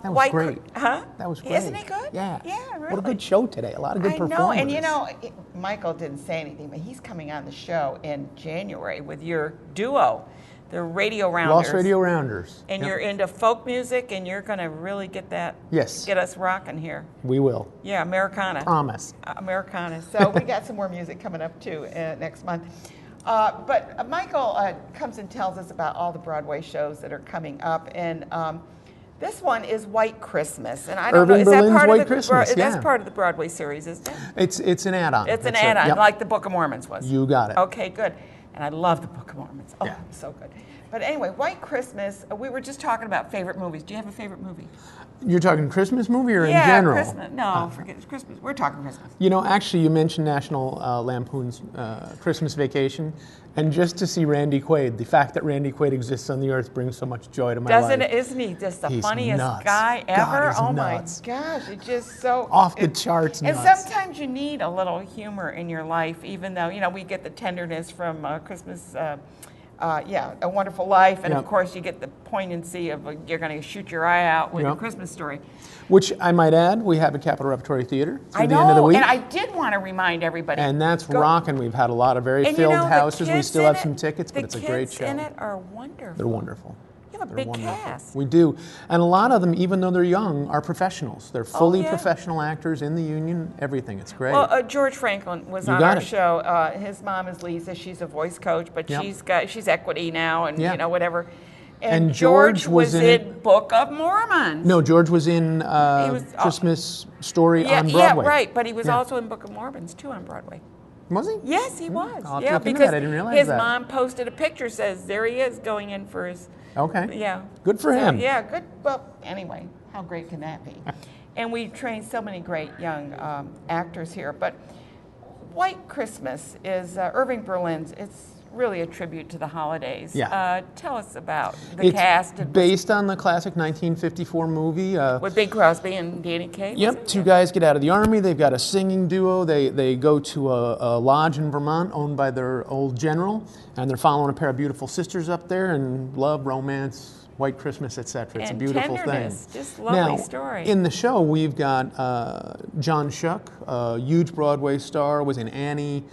That was great. Huh? That was great. Isn't he good? Yeah. Yeah, really. What a good show today. A lot of good performers. I know, and Michael didn't say anything, but he's coming on the show in January with your duo, the Radio Rounders. Lost Radio Rounders. And you're into folk music, and you're going to really get that. Yes. Get us rocking here. We will. Yeah, Americana. Promise. Americana. So we got some more music coming up too next month. But Michael comes and tells us about all the Broadway shows that are coming up, and this one is White Christmas, and I don't know, is that part of the that's part of the Broadway series, isn't it? It's an add-on. It's an add-on, like the Book of Mormons was. You got it. Okay, good. And I love the Book of Mormons. Oh, yeah. So good. But anyway, White Christmas. We were just talking about favorite movies. Do you have a favorite movie? You're talking Christmas movie or in general? Yeah, Christmas. No, forget it. Christmas. We're talking Christmas. You know, actually, you mentioned National Lampoon's Christmas Vacation, and just to see Randy Quaid, the fact that Randy Quaid exists on the earth brings so much joy to my life. Isn't he just the He's funniest nuts. guy ever? God, nuts. My gosh, it's just so off the charts. And nuts. sometimes you need a little humor in your life, even though we get the tenderness from Christmas. A Wonderful Life, and of course you get the poignancy of you're going to shoot your eye out with A Christmas Story. Which I might add, we have at Capitol Repertory Theater through the end of the week. And I did want to remind everybody. And that's rocking. We've had a lot of very filled houses. We still have some tickets, but it's a great show. The kids in it are wonderful. They're wonderful. You have a big cast. We do. And a lot of them, even though they're young, are professionals. They're fully professional actors in the union, everything. It's great. Well, George Franklin was on our show. His mom is Lisa. She's a voice coach, but she's equity now and whatever. And George was in Book of Mormon. No, George was in Christmas Story on Broadway. Yeah, right. But he was also in Book of Mormons, too, on Broadway. Was he? Yes, he was. Because I didn't realize his mom posted a picture, says there he is going in for his... Okay. Yeah. Good for him. Yeah, good. Well, anyway, how great can that be? And we've trained so many great young actors here. But White Christmas is Irving Berlin's. It's really a tribute to the holidays. Yeah. Tell us about the cast. It's based on the classic 1954 movie. With Bing Crosby and Danny Kaye? Yep, two guys get out of the Army. They've got a singing duo. They go to a lodge in Vermont owned by their old general, and they're following a pair of beautiful sisters up there, and love, romance, White Christmas, etc. It's a beautiful thing. Just lovely story. In the show, we've got John Schuck, a huge Broadway star, was in Annie.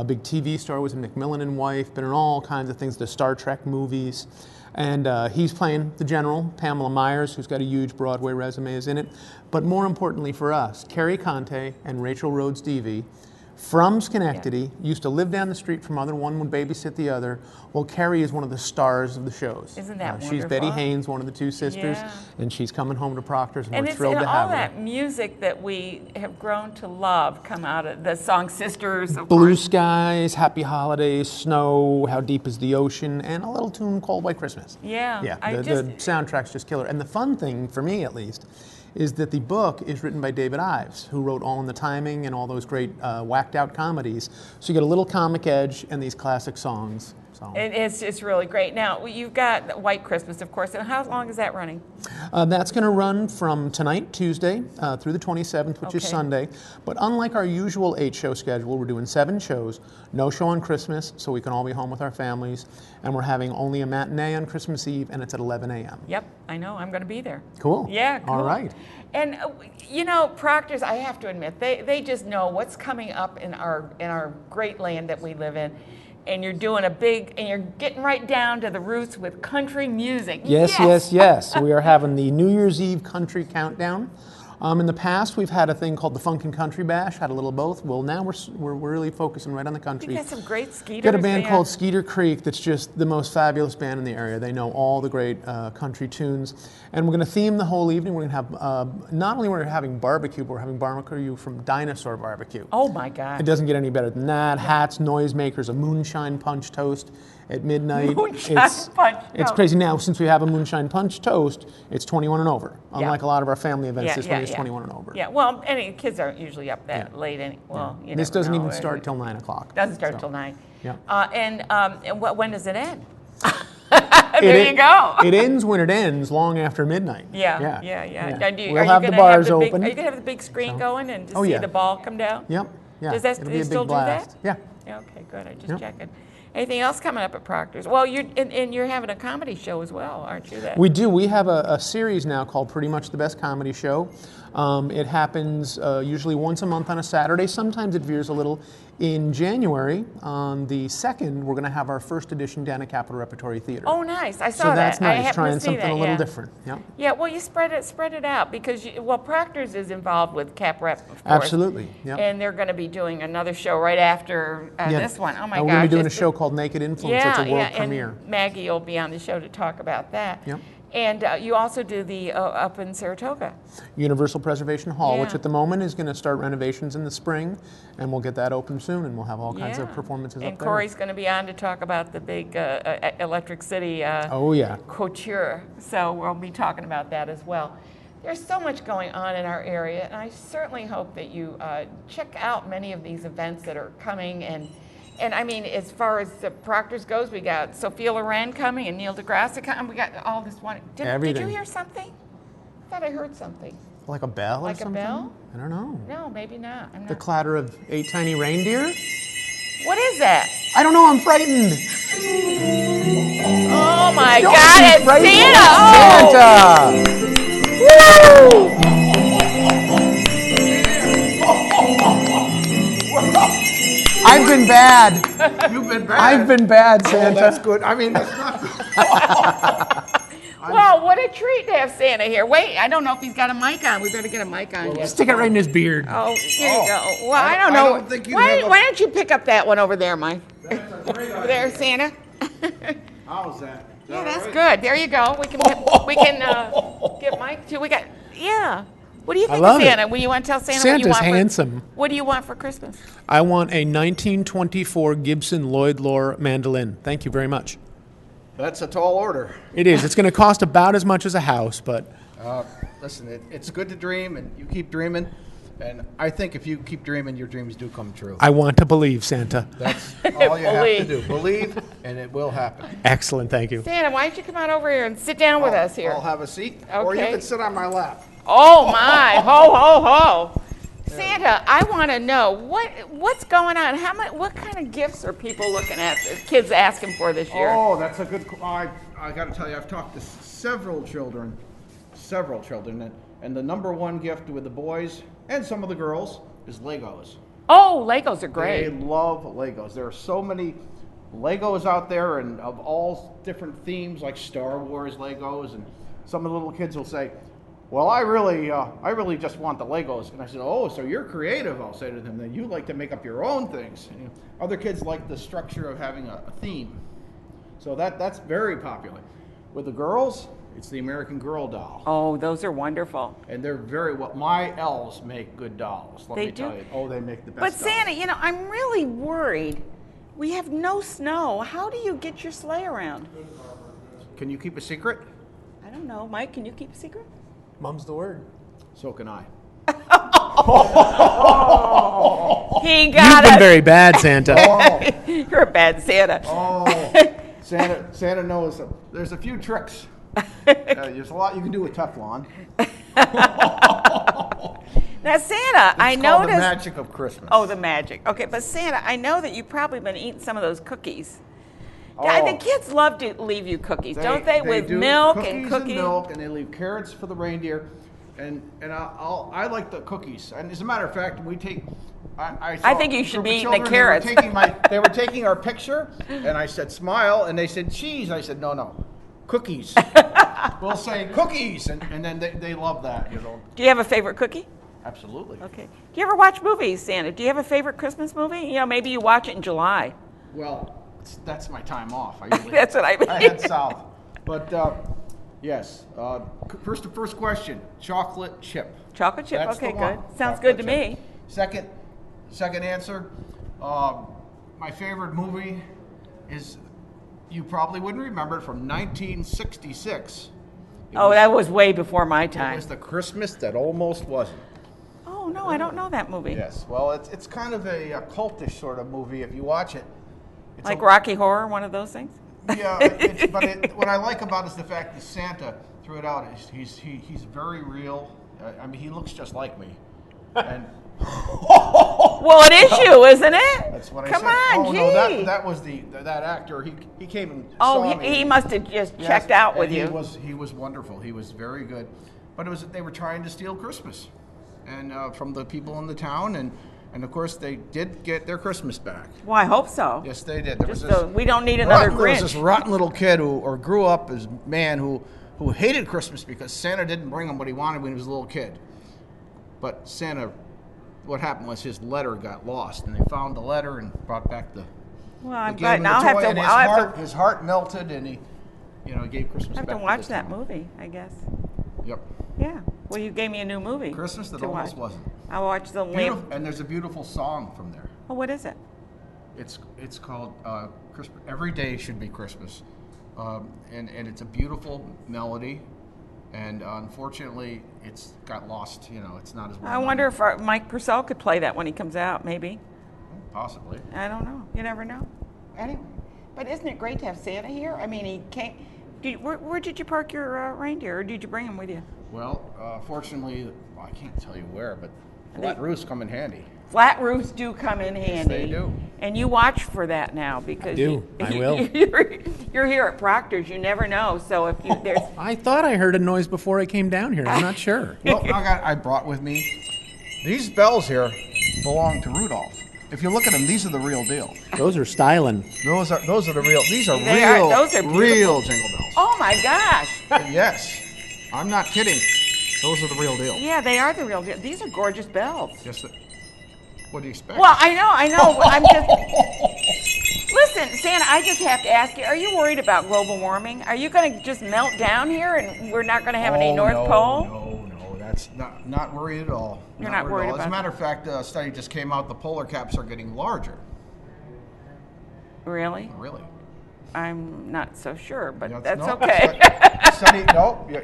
Big TV star, was in McMillan and Wife, been in all kinds of things, the Star Trek movies. And he's playing the general. Pamela Myers, who's got a huge Broadway resume, is in it. But more importantly for us, Carrie Conte and Rachel Rhodes-Deavy, from Schenectady, used to live down the street from other. One would babysit the other. Well, Carrie is one of the stars of the shows. Isn't that wonderful? She's Betty Haynes, one of the two sisters, and she's coming home to Proctors, and we're thrilled to have her. And all that music that we have grown to love come out of the song Sisters, of Blue course. Skies, Happy Holidays, Snow, How Deep is the Ocean, and a little tune called White Christmas. Yeah. The soundtrack's just killer. And the fun thing, for me at least, is that the book is written by David Ives, who wrote All in the Timing and all those great whacked out comedies. So you get a little comic edge and these classic songs. So. It's really great. Now, you've got White Christmas, of course. And how long is that running? That's going to run from tonight, Tuesday, through the 27th, which is Sunday. But unlike our usual 8-show schedule, we're doing 7 shows, no show on Christmas, so we can all be home with our families. And we're having only a matinee on Christmas Eve, and it's at 11 a.m. Yep, I know. I'm going to be there. Cool. Yeah, cool. All right. And, Proctors, I have to admit, they just know what's coming up in our great land that we live in. And you're doing and you're getting right down to the roots with country music. Yes. We are having the New Year's Eve country countdown. In the past, we've had a thing called the Funk and Country Bash, had a little of both. Well, now we're really focusing right on the country. You got some great Skeeters. Got a band called Skeeter Creek that's just the most fabulous band in the area. They know all the great country tunes. And we're going to theme the whole evening. We're going to have, not only we're having barbecue, but we're having barbecue from Dinosaur Barbecue. Oh, my God. It doesn't get any better than that. Hats, noisemakers, a moonshine punch toast at midnight. It's crazy. Now, since we have a moonshine punch toast, it's 21 and over. Unlike a lot of our family events, this one is 21 and over. Yeah, well, kids aren't usually up that late. This doesn't even start till 9 o'clock. Doesn't start till 9. Yeah. And when does it end? There you go. It ends when it ends, long after midnight. Yeah. We'll have the bars open. Are you going to have the big screen going and to see the ball come down? Yep. Yeah. Does that still do that? Yeah. Yeah, okay, good. I just checking. Anything else coming up at Proctors? Well, you're having a comedy show as well, aren't you? We do. We have a series now called Pretty Much the Best Comedy Show. It happens usually once a month on a Saturday. Sometimes it veers a little. In January, on the 2nd, we're going to have our first edition down at Capitol Repertory Theater. Oh, nice! I saw so that's that. nice. Trying something a little different. Yeah. Yeah. Well, you spread it out because Proctors is involved with Cap Rep, of course. Absolutely. Yeah. And they're going to be doing another show right after this one. Oh my gosh! We're going to be doing a show called Naked Influence. It's a world premiere. And Maggie will be on the show to talk about that. Yep. And you also do the up in Saratoga. Universal Preservation Hall, Yeah. which at the moment is going to start renovations in the spring, and we'll get that open soon, and we'll have all kinds of performances up there. And Corey's going to be on to talk about the big Electric City couture. So we'll be talking about that as well. There's so much going on in our area, and I certainly hope that you check out many of these events that are coming. And I mean, as far as the Proctors goes, we got Sophia Loren coming and Neil deGrasse coming. We got all this one. Did you hear something? I thought I heard something. Like a bell or something? Like a bell? I don't know. No, maybe not. The clatter of 8 tiny reindeer? What is that? I don't know. I'm frightened. Oh my God! It's Santa! Santa! Woo! I've been bad. You've been bad. I've been bad, Santa. Oh, that's good. I mean, that's not good. Well, what a treat to have Santa here. Wait, I don't know if he's got a mic on. We better get a mic on here. Stick it right in his beard. Oh, here you go. Well, I don't know. don't think you why have a- don't you pick up that one over there, Mike? That's a great Over there, Santa. How's that? Yeah, that's good. There you go. We can get Mike too. What do you think love of Santa? it. Will you want to tell Santa what you Santa's want? handsome. What do you want for Christmas? I want a 1924 Gibson Lloyd Loar mandolin. Thank you very much. That's a tall order. It is. It's going to cost about as much as a house, but Listen, it's good to dream, and you keep dreaming. And I think if you keep dreaming, your dreams do come true. I want to believe, Santa. That's all you have to do. Believe, and it will happen. Excellent. Thank you. Santa, why don't you come on over here and sit down with us here? I'll have a seat, or you Okay. can sit on my lap. Oh my! Ho ho ho! Santa, I want to know what's going on. What kind of gifts are people looking at? The kids asking for this year? Oh, that's a good. I got to tell you, I've talked to several children, and the number one gift with the boys and some of the girls is Legos. Oh, Legos are great. They love Legos. There are so many Legos out there, and of all different themes, like Star Wars Legos, and some of the little kids will say, "Well, I really just want the Legos." And I said, "Oh, so you're creative?" I'll say to them. Then you like to make up your own things. And, other kids like the structure of having a theme. So that's very popular. With the girls, it's the American Girl doll. Oh, those are wonderful. And they're very well. My elves make good dolls. Let They me do? tell you. Oh, they make the best. But dolls. Santa, I'm really worried. We have no snow. How do you get your sleigh around? Can you keep a secret? I don't know. Mike, can you keep a secret? Mum's the word. So can I. He You've got been us. very bad, Santa. You're a bad Santa. Oh, Santa knows. There's a few tricks. There's a lot you can do with Teflon. Now, Santa, I It's called the noticed. magic of Christmas. Oh, the magic. Okay, but Santa, I know that you've probably been eating some of those cookies. Oh. The kids love to leave you cookies, don't they? With do milk cookies and cookies. milk, and they leave carrots for the reindeer. And I like the cookies. And as a matter of fact, we take. I think you should be eating the children, carrots. They were taking our picture, and I said smile, and they said cheese. I said no, cookies. We'll say cookies, and then they love that. Do you have a favorite cookie? Absolutely. Okay. Do you ever watch movies, Santa? Do you have a favorite Christmas movie? Maybe you watch it in July. Well, that's my time off. I usually That's what I mean. I head south. But yes, first question: chocolate chip. Chocolate chip. That's Okay, the one. good. Sounds Chocolate good to chip. me. Second answer. My favorite movie is, you probably wouldn't remember it, from 1966. That was way before my It time. was The Christmas That Almost Wasn't. Oh no, I don't know that movie. Yes. Well, it's kind of a cultish sort of movie if you watch it. It's Like a- Rocky Horror, one of those things. Yeah, what I like about it is the fact that Santa, threw it out, he's very real. I mean, he looks just like me. And Well, it is you, isn't it? That's what I Come said. on, Oh gee. no, that was that actor. He came and saw me. He must have just Yes, checked out with and you. He was wonderful. He was very good, but they were trying to steal Christmas, and from the people in the town, and of course they did get their Christmas back. Well, I hope so. Yes, they did. There Just was this so we don't need another there was this Grinch. rotten little kid who grew up as a man who hated Christmas because Santa didn't bring him what he wanted when he was a little kid. But Santa, what happened was his letter got lost, and they found the letter and brought back the. Well, I'm they gave glad. him Now the toy, and I'll his heart melted, and he, gave Christmas have back. to watch this that town. movie, I guess. Yep. Yeah. Well, you gave me a new movie. Christmas that to almost watch. wasn't. I watched the Beautiful, Lamp. and there's a beautiful song from there. Oh, what is it? It's called Christmas. Every day should be Christmas, and it's a beautiful melody, and unfortunately it's got lost. It's not as well. I wonder if Mike Purcell could play that when he comes out. Maybe. Possibly. I don't know. You never know. Anyway, but isn't it great to have Santa here? I mean, he came. Where did you park your reindeer, or did you bring him with you? Well, fortunately, I can't tell you where, but flat roofs come in handy. Flat roofs do come in handy. They do. And you watch for that now because I do. I will. You're here at Proctors. You never know. So if there's I thought I heard a noise before I came down here. I'm not sure. Well, I brought with me these bells here belong to Rudolph. If you look at them, these are the real deal. Those are styling. Those are the real. These are They are. real. Those are beautiful. real jingle bells. oh my gosh, Yes, I'm not kidding. Those are the real deal. yeah, they are the real deal. These are gorgeous bells. Yes. What do you expect? Well, I know. I'm just listen, Santa. I just have to ask you: are you worried about global warming? Are you going to just melt down here, and we're not going to have any North Pole? No, that's not worried at all. You're not worried at all. As a about matter of fact, a study just came out. The polar caps are getting larger. Really? Really? I'm not so sure, but No, that's no, okay.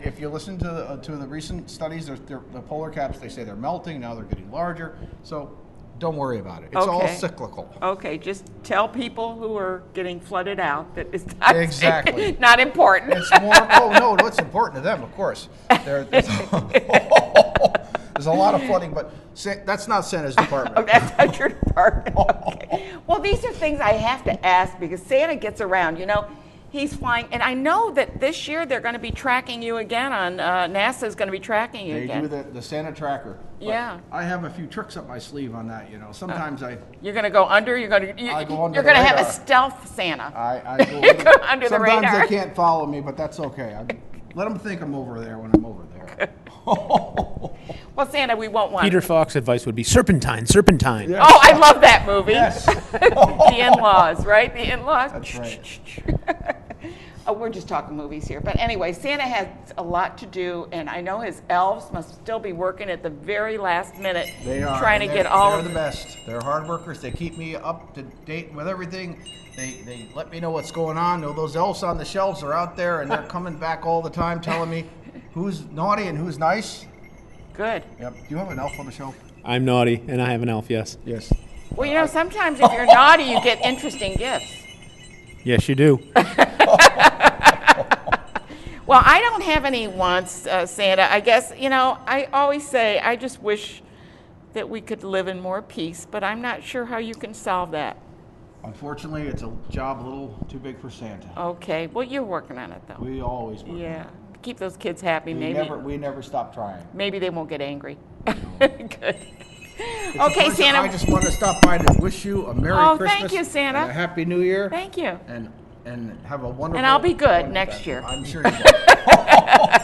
If you listen to the recent studies, the polar caps, they say they're melting. Now they're getting larger. So don't worry about it. It's all Okay. cyclical. Okay, just tell people who are getting flooded out that it's not Exactly. not important. It's more. No, it's important to them, of course. There's a lot of flooding, but that's not Santa's department. Oh, that's not your department. Okay. Well, these are things I have to ask because Santa gets around. He's flying, and I know that this year they're going to be tracking you again on NASA's going to be tracking you They again. do the Santa tracker. But Yeah. I have a few tricks up my sleeve on that. Sometimes You're going to go under. I go under You're the going to have a radar. stealth Santa. I go Go under the sometimes radar. they can't follow me, but that's okay. Let them think I'm over there when I'm over there. Well, Santa, we won't want. Peter Falk's advice would be serpentine, serpentine. Yeah. Oh, I love that movie. Yes. The in-laws, right? The in-laws. That's right. Oh, we're just talking movies here. But anyway, Santa has a lot to do, and I know his elves must still be working at the very last minute They are trying to and get all They're of the best. They're hard workers. They keep me up to date with everything. They let me know what's going on. Those elves on the shelves are out there, and they're coming back all the time, telling me who's naughty and who's nice. Good. Yep. Do you have an elf on the shelf? I'm naughty, and I have an elf, yes. Yes. Well, sometimes if you're naughty, you get interesting gifts. Yes, you do. Well, I don't have any wants, Santa. I guess, I always say I just wish that we could live in more peace, but I'm not sure how you can solve that. Unfortunately, it's a job a little too big for Santa. Okay. Well, you're working on it, though. We always work. Yeah. Keep those kids happy. We never stop trying. Maybe they won't get angry. Good. Okay, First, Santa. I just want to stop by to wish you a Merry Christmas. Thank you, Santa. And a Happy New Year. Thank you. And have a wonderful. And I'll be good wonderful next day. year. I'm sure you will.